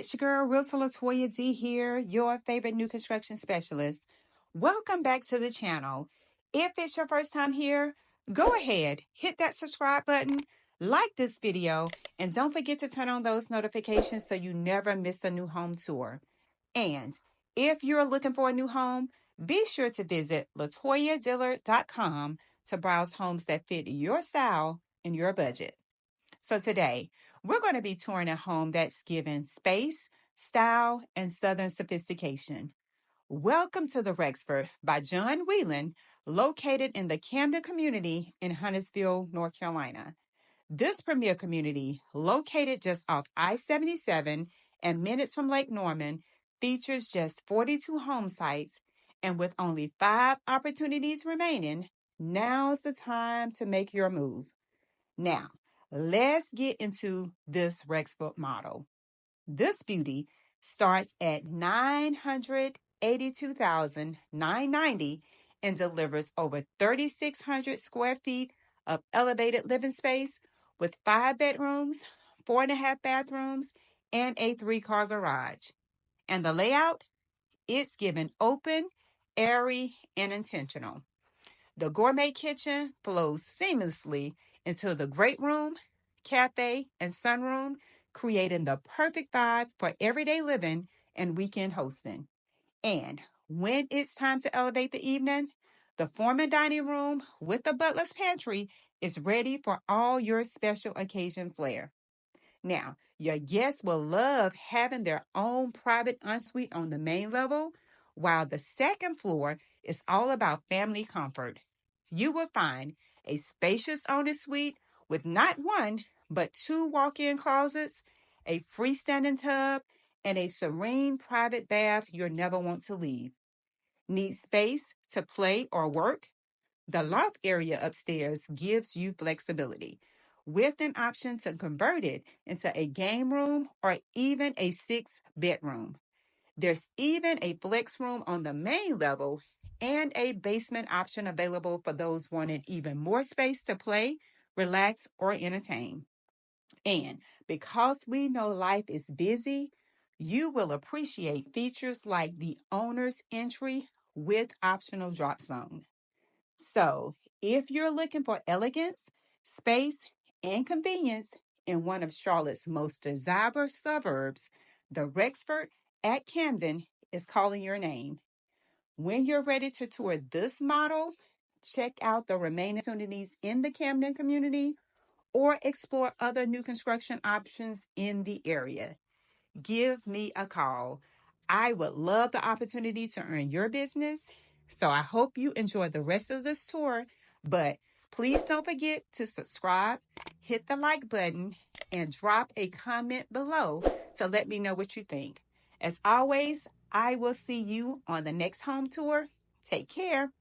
It's your girl, Realtor Latoya D here, your favorite new construction specialist. Welcome back to the channel. If it's your first time here, go ahead, hit that subscribe button, like this video, and don't forget to turn on those notifications so you never miss a new home tour. And if you're looking for a new home, be sure to visit latoyadillard.com to browse homes that fit your style and your budget. So today, we're going to be touring a home that's given space, style, and Southern sophistication. Welcome to the Rexford by John Wieland, located in the Camden community in Huntersville, North Carolina. This premier community, located just off I-77 and minutes from Lake Norman, features just 42 home sites, and with only 5 opportunities remaining, now's the time to make your move. Now, let's get into this Rexford model. This beauty starts at $982,990 and delivers over 3,600 square feet of elevated living space with 5 bedrooms, 4.5 bathrooms, and a 3-car garage. And the layout? It's given open, airy, and intentional. The gourmet kitchen flows seamlessly into the great room, cafe, and sunroom, creating the perfect vibe for everyday living and weekend hosting. And when it's time to elevate the evening, the formal dining room with the butler's pantry is ready for all your special occasion flair. Now, your guests will love having their own private ensuite on the main level, while the second floor is all about family comfort. You will find a spacious owner suite with not one, but 2 walk-in closets, a freestanding tub, and a serene private bath you'll never want to leave. Need space to play or work? The loft area upstairs gives you flexibility, with an option to convert it into a game room or even a 6-bedroom. There's even a flex room on the main level and a basement option available for those wanting even more space to play, relax, or entertain. And because we know life is busy, you will appreciate features like the owner's entry with optional drop zone. So, if you're looking for elegance, space, and convenience in one of Charlotte's most desirable suburbs, the Rexford at Camden is calling your name. When you're ready to tour this model, check out the remaining opportunities in the Camden community or explore other new construction options in the area. Give me a call. I would love the opportunity to earn your business. So I hope you enjoy the rest of this tour, but please don't forget to subscribe, hit the like button, and drop a comment below to let me know what you think. As always, I will see you on the next home tour. Take care.